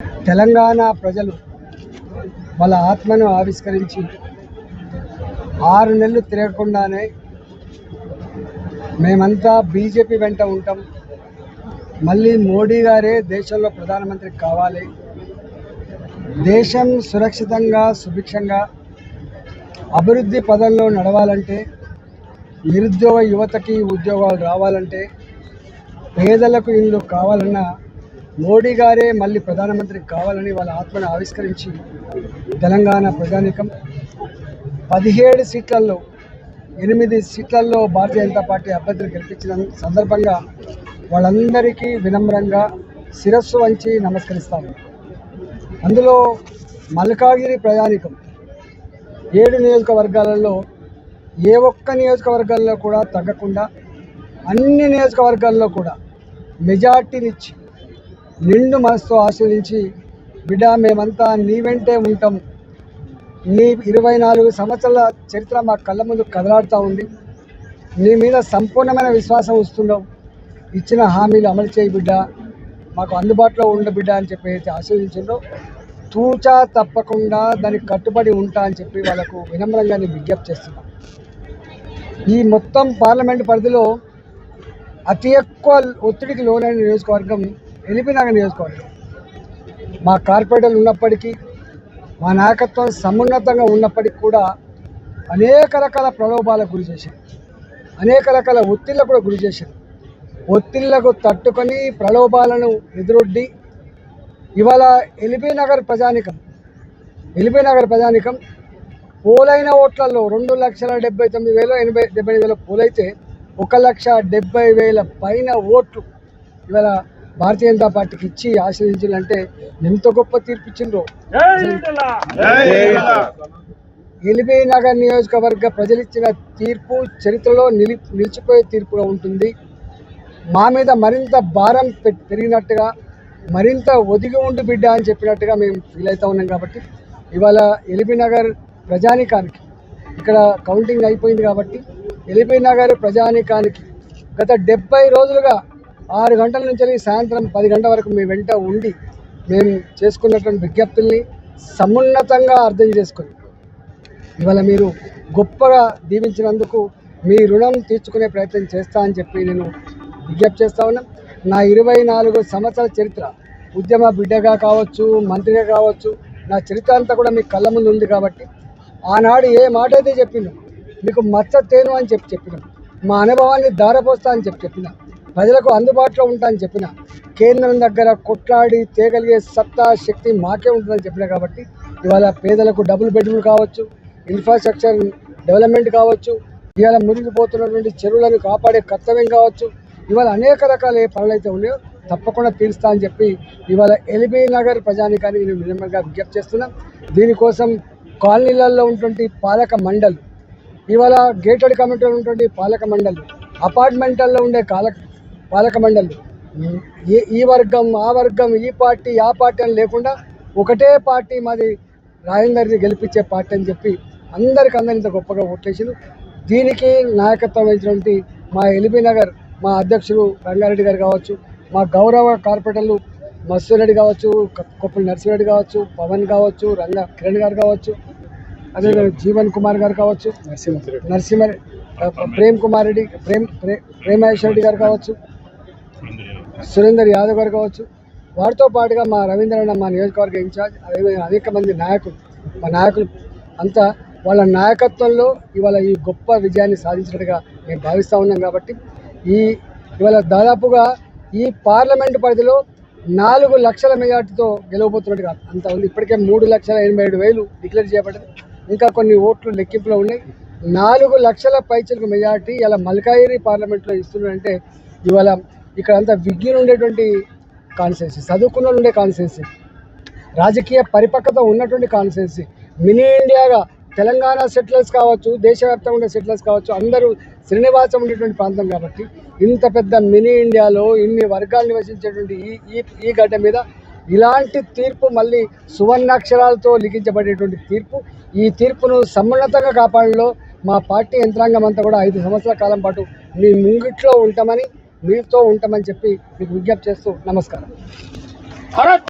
తెలంగాణ ప్రజలు వాళ్ళ ఆత్మను ఆవిష్కరించి 6 నెలలు తిరగకుండానే మేమంతా బీజేపీ వెంట ఉంటాం, మళ్ళీ మోడీ గారే దేశంలో ప్రధానమంత్రి కావాలి, దేశం సురక్షితంగా సుభిక్షంగా అభివృద్ధి పదంలో నడవాలంటే, నిరుద్యోగ యువతకి ఉద్యోగాలు రావాలంటే, పేదలకు ఇల్లు కావాలన్నా మోడీ గారే మళ్ళీ ప్రధానమంత్రి కావాలని వాళ్ళ ఆత్మను ఆవిష్కరించి తెలంగాణ ప్రజానీకం 17 సీట్లలో 8 సీట్లలో భారతీయ జనతా పార్టీ అభ్యర్థులు గెలిపించిన సందర్భంగా వాళ్ళందరికీ వినమ్రంగా శిరస్సు వంచి నమస్కరిస్తాము. అందులో మల్కాగిరి ప్రజానీకం 7 నియోజకవర్గాలలో ఏ ఒక్క నియోజకవర్గాల్లో కూడా తగ్గకుండా అన్ని నియోజకవర్గాల్లో కూడా మెజార్టీనిచ్చి నిండు మనసుతో ఆస్వాదించి, బిడ్డ మేమంతా నీ వెంటే ఉంటాం, నీ 24 సంవత్సరాల చరిత్ర మా కళ్ళ ముందు కదలాడుతూ ఉంది, నీ మీద సంపూర్ణమైన విశ్వాసం వస్తున్నాం, ఇచ్చిన హామీలు అమలు చేయి బిడ్డ, మాకు అందుబాటులో ఉండ బిడ్డ అని చెప్పి ఆశీర్వదించిందో తూచా తప్పకుండా దానికి కట్టుబడి ఉంటా అని చెప్పి వాళ్ళకు వినమ్రంగా నేను విజ్ఞప్తి చేస్తున్నాం. ఈ మొత్తం పార్లమెంటు పరిధిలో అతి ఎక్కువ ఒత్తిడికి లోనైన నియోజకవర్గం ఎల్బీనగర్ నియోజకవర్గం. మా కార్పొరేటర్లు ఉన్నప్పటికీ, మా నాయకత్వం సమున్నతంగా ఉన్నప్పటికీ కూడా అనేక రకాల ప్రలోభాలకు గురి చేశారు, అనేక రకాల ఒత్తిళ్లకు కూడా గురి చేశారు. ఒత్తిళ్లకు తట్టుకొని ప్రలోభాలను ఎదురొడ్డి ఇవాళ ఎల్బీనగర్ ప్రజానీకం పోలైన ఓట్లలో 2,79,000 పోలైతే 1,70,000 పైన ఓట్లు ఇవాళ భారతీయ జనతా పార్టీకి ఇచ్చి ఆశీర్వదించాలంటే ఎంత గొప్ప తీర్పు ఇచ్చిండ్రో. ఎల్బీనగర్ నియోజకవర్గ ప్రజలు ఇచ్చిన తీర్పు చరిత్రలో నిలిచిపోయే తీర్పుగా ఉంటుంది. మా మీద మరింత భారం పెరిగినట్టుగా, మరింత ఒదిగి ఉండి బిడ్డ అని చెప్పినట్టుగా మేము ఫీల్ అవుతూ ఉన్నాం. కాబట్టి ఇవాళ ఎల్బీనగర్ ప్రజానీకానికి, ఇక్కడ కౌంటింగ్ అయిపోయింది కాబట్టి ఎల్బీనగర్ ప్రజానీకానికి గత 70 రోజులుగా 6 గంటల నుంచి సాయంత్రం 10 గంటల వరకు మీ వెంట ఉండి మేము చేసుకున్నటువంటి విజ్ఞప్తుల్ని సమున్నతంగా అర్థం చేసుకొని ఇవాళ మీరు గొప్పగా దీవించినందుకు మీ రుణం తీర్చుకునే ప్రయత్నం చేస్తా అని చెప్పి నేను విజ్ఞప్తి చేస్తా ఉన్నాం. నా 24 సంవత్సరాల చరిత్ర, ఉద్యమ బిడ్డగా కావచ్చు, మంత్రిగా కావచ్చు, నా చరిత్ర అంతా కూడా మీ కళ్ళ ముందు ఉంది. కాబట్టి ఆనాడు ఏ మాట అయితే చెప్పినాం, మీకు మచ్చ తేను అని చెప్పినాం, మా అనుభవాన్ని దారపోస్తా అని చెప్పినా, ప్రజలకు అందుబాటులో ఉంటా అని చెప్పిన, కేంద్రం దగ్గర కొట్లాడి తేగలిగే సత్తా శక్తి మాకే ఉంటుందని చెప్పినా. కాబట్టి ఇవాళ పేదలకు డబుల్ బెడ్రూమ్ కావచ్చు, ఇన్ఫ్రాస్ట్రక్చర్ డెవలప్మెంట్ కావచ్చు, ఇవాళ మునిగిపోతున్నటువంటి చెరువులను కాపాడే కర్తవ్యం కావచ్చు, ఇవాళ అనేక రకాల ఏ పనులు అయితే ఉన్నాయో తప్పకుండా తీరుస్తా అని చెప్పి ఇవాళ ఎల్బీనగర్ ప్రజానీకానికి నేను వినమ్రంగా విజ్ఞప్తి చేస్తున్నాం. దీనికోసం కాలనీలలో ఉన్నటువంటి పాలక మండలి, ఇవాళ గేటెడ్ కమిటీలో ఉన్నటువంటి పాలక మండలి, అపార్ట్మెంట్లలో ఉండే పాలక మండలి, ఈ వర్గం ఆ వర్గం, ఈ పార్టీ ఆ పార్టీ అని లేకుండా ఒకటే పార్టీ, మాది రాజేందర్ని గెలిపించే పార్టీ అని చెప్పి అందరికీ ఇంత గొప్పగా ఓట్లేసారు. దీనికి నాయకత్వం వహించినటువంటి మా ఎల్బీనగర్ మా అధ్యక్షుడు రంగారెడ్డి గారు కావచ్చు, మా గౌరవ కార్పొరేటర్లు మసూర్ రెడ్డి కావచ్చు, కొప్పుల నర్సిరెడ్డి కావచ్చు, పవన్ కావచ్చు, కిరణ్ గారు కావచ్చు, అదే జీవన్ కుమార్ గారు కావచ్చు, నరసింహ ప్రేమ్ కుమార్ రెడ్డి, ప్రేమేశ్వర రెడ్డి గారు కావచ్చు, సురేందర్ యాదవ్ గారు కావచ్చు, వారితో పాటుగా మా రవీంద్రనాథ్ మా నియోజకవర్గ ఇన్ఛార్జ్, అదేవిధంగా అనేక మంది మా నాయకులు అంతా వాళ్ళ నాయకత్వంలో ఇవాళ ఈ గొప్ప విజయాన్ని సాధించినట్టుగా మేము భావిస్తూ ఉన్నాం. కాబట్టి ఇవాళ దాదాపుగా ఈ పార్లమెంటు పరిధిలో 4 లక్షల మెజార్టీతో గెలవబోతున్నట్టుగా అంత ఉంది. ఇప్పటికే 3,87,000 డిక్లేర్ చేయబడ్డది, ఇంకా కొన్ని ఓట్లు లెక్కింపులో ఉన్నాయి. 4 లక్షల పైచలకు మెజార్టీ ఇలా మల్కాగిరి పార్లమెంట్లో ఇస్తున్నారంటే ఇవాళ ఇక్కడ అంతా విజ్ఞులు ఉండేటువంటి కాన్స్టిట్యున్సీ, చదువుకున్న ఉండే కాన్స్టిట్యున్సీ, రాజకీయ పరిపక్వత ఉన్నటువంటి కాన్స్టిట్యున్సీ, మినీ ఇండియాగా తెలంగాణ సెటిలర్స్ కావచ్చు, దేశవ్యాప్తంగా ఉండే సెటిలర్స్ కావచ్చు, అందరూ శ్రీనివాసం ఉండేటువంటి ప్రాంతం. కాబట్టి ఇంత పెద్ద మినీ ఇండియాలో ఇన్ని వర్గాలు నివసించేటువంటి ఈ గడ్డ మీద ఇలాంటి తీర్పు, మళ్ళీ సువర్ణాక్షరాలతో లిఖించబడేటువంటి తీర్పు, ఈ తీర్పును సమున్నతంగా కాపాడంలో మా పార్టీ యంత్రాంగం అంతా కూడా 5 సంవత్సరాల కాలం పాటు మీ ముంగిట్లో ఉంటామని, మీతో ఉంటామని చెప్పి మీకు విజ్ఞప్తి చేస్తూ నమస్కారం.